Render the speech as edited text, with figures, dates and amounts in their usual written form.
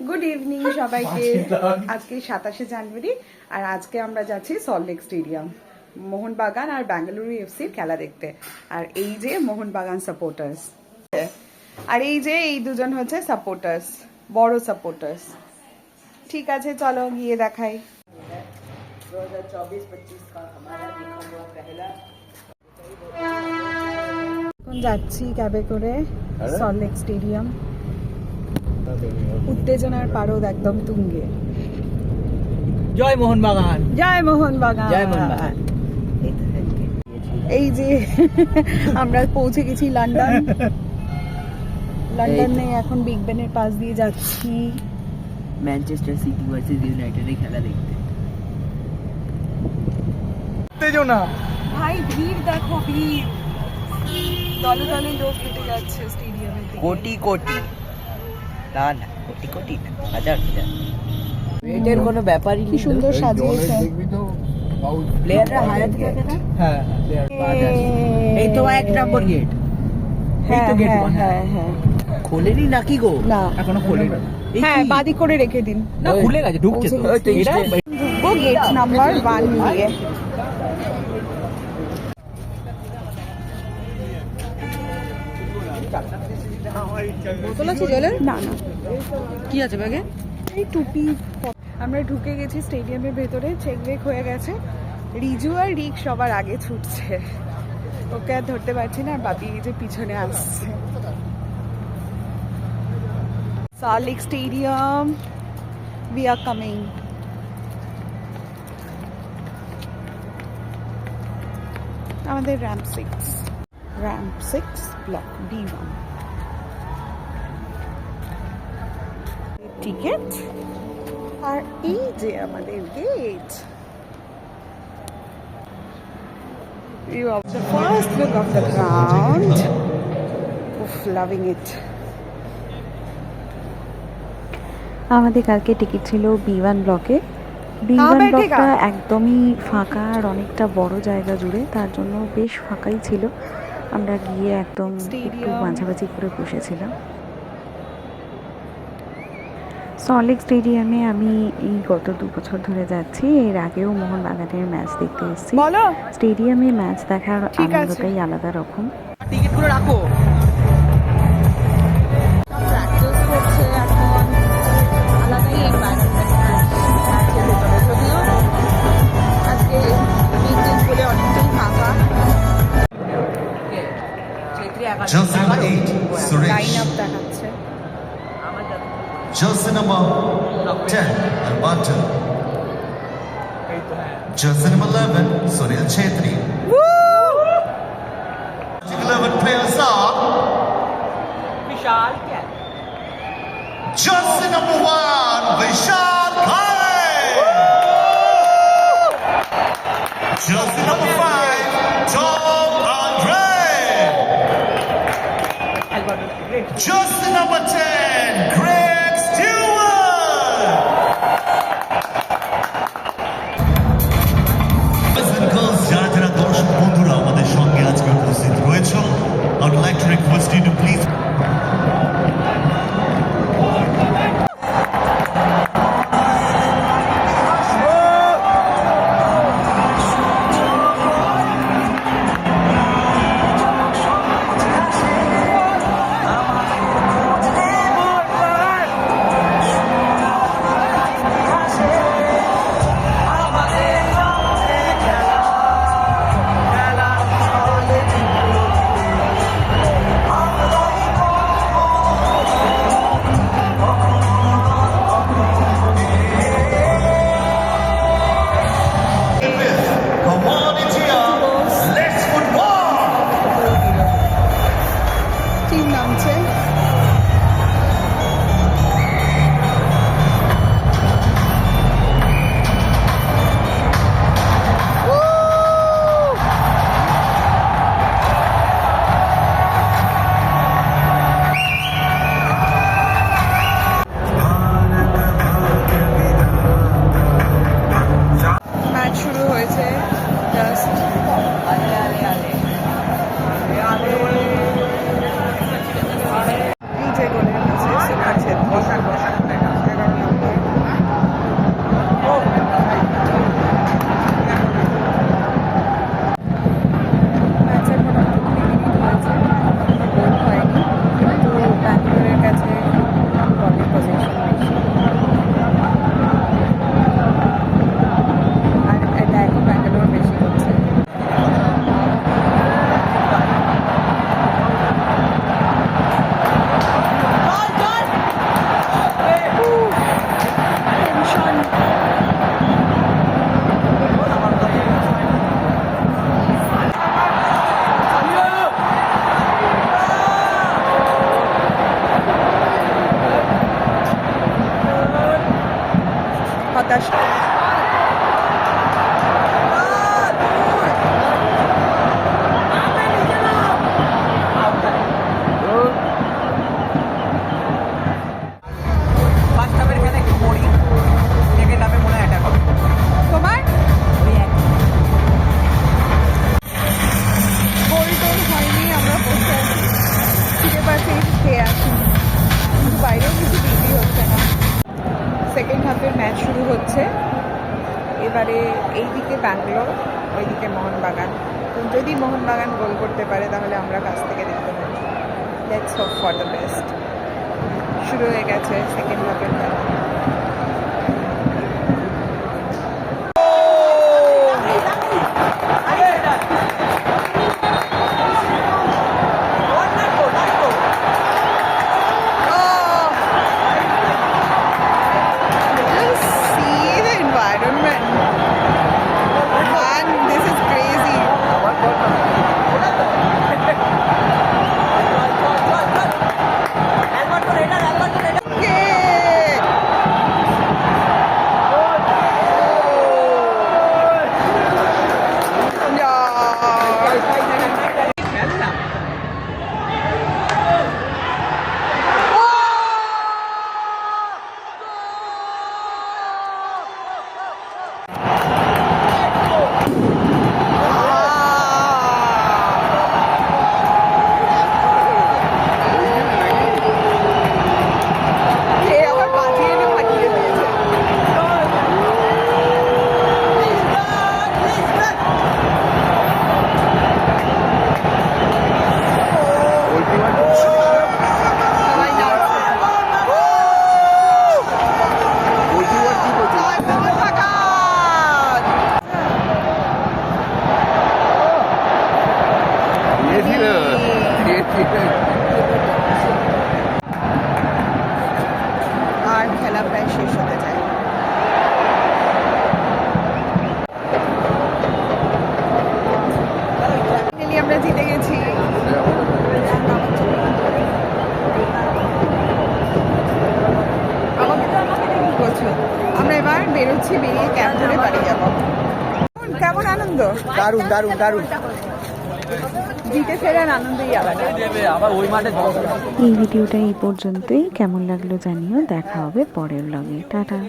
Good evening সবাইকে। আজকে 27শে জানুয়ারি আর আজকে আমরা যাচ্ছি সল্টলেক স্টেডিয়াম মোহনবাগান আর বেঙ্গালুরু এফসির খেলা দেখতে। আর এই যে মোহনবাগান সাপোর্টার্স, আর এই যে এই দুজন হচ্ছে সাপোর্টার্স, বড় সাপোর্টার্স। ঠিক আছে, চলো গিয়ে দেখাই। 2024-25 का हमारा देखा हुआ पहला এখন যাচ্ছি ক্যাবে করে সল্টলেক স্টেডিয়াম। উত্তেজনার পারদ একদম তুঙ্গে। জয় মোহনবাগান, জয় মোহনবাগান, জয় মোহনবাগান। এই যে আমরা পৌঁছে গেছি লন্ডন। লন্ডনে এখন বিগ বেনের পাশ দিয়ে যাচ্ছি ম্যানচেস্টার সিটি ভার্সেস ইউনাইটেডের খেলা দেখতে। উত্তেজনা ভাই, ভিড় দেখো, ভিড়, দলে দলে লোক হেঁটে যাচ্ছে স্টেডিয়ামে। কোটি কোটি, না না কোটি কোটি না, হাজার হাজার। এটার কোনো ব্যাপারই কি নেই। সুন্দর সাজিয়েছে। প্লেয়াররা হায়াত থাকে না। হ্যাঁ এই তো 1 নম্বর গেট। এই তো গেট 1। হ্যাঁ হ্যাঁ, খোলেনি নাকি গো? না এখনো খোলেনি। হ্যাঁ, বাদি করে রেখে দিন। না খুলে গেছে, ঢুকছে তো। ওই তো ঢুকবো গেট নাম্বার 1 দিয়ে। বোতল আছে জলের? না না, কি আছে ব্যাগে? এই টুপি। আমরা ঢুকে গেছি স্টেডিয়ামের ভেতরে, চেক ব্রেক হয়ে গেছে। রিজু আর রিক সবার আগে ছুটছে, ওকে আর ধরতে পারছি না। বাপি যে পিছনে আসছে। Salt Lake stadium, we are coming. আমাদের র্যাম্প 6 ব্লক B1 টিকেট। আর এই যে আমাদের gate. View of the first look of the ground. Loving it. আমাদের কালকে টিকিট ছিল B1 ব্লকে। B1 ব্লকটা একদমই ফাঁকা আর অনেকটা বড় জায়গা জুড়ে, তার জন্য বেশ ফাঁকাই ছিল। আমরা গিয়ে একদম একটু মাঝামাঝি করে বসেছিলাম। সল্টলেক স্টেডিয়ামে আমি এই গত 2 বছর ধরে যাচ্ছি। এর আগেও মোহনবাগানের ম্যাচ দেখতে এসেছি। স্টেডিয়ামে ম্যাচ দেখার আনন্দটাই আলাদা রকম। টিকিটগুলো রাখো। Jersey number 8, Suresh. Line up দেখাচ্ছে। Jersey number 10, Alberto. Jersey number 11, Sunil Chetri. 11 players are विशाल क्या? Jersey number 1, Vishal Ghai. Jersey number 5, Tom Andre. Jersey number 10, Greg Stewart. Boys and girls, যারা যারা দর্শক বন্ধুরা আমাদের সঙ্গে আজকে উপস্থিত রয়েছে, I would like to request you to please হতাশ। ফার্স্ট হাফের খেলা একটু বোরিং, সেকেন্ড হাফে মনে হয় অ্যাটাক হবে। তোমার গোল টোল হয়নি, আমরা বসে আছি, ফিরে পাশে খেয়ে আছি, কিন্তু বাইরেও কিছু বিক্রি হচ্ছে না। সেকেন্ড হাফের ম্যাচ শুরু হচ্ছে। এবারে এইদিকে ব্যাঙ্গালোর, ওইদিকে মোহনবাগান। তো যদি মোহনবাগান গোল করতে পারে তাহলে আমরা কাছ থেকে দেখতে পারি। Let's hope for the best. শুরু হয়ে গেছে সেকেন্ড হাফের খেলা। Just see the environment. Man, this is crazy. Okay. Yeah. কে আবার বাজিয়ে এনে ফাটিয়ে দিয়েছে। সবাই নাচছে। আর খেলা প্রায় শেষ হতে যায়। Finally আমরা জিতে গেছি। আমাকে দেখি বলছো। আমরা এবার বেরোচ্ছি, বেরিয়ে ক্যাব ধরে বাড়ি যাবো। কেমন আনন্দ? দারুণ দারুণ দারুণ। জিতে ফেরার আনন্দই আলাদা। আবার ওই মাঠে এই ভিডিওটা এই পর্যন্তই। কেমন লাগলো জানিও। দেখা হবে পরের ব্লগে। টাটা।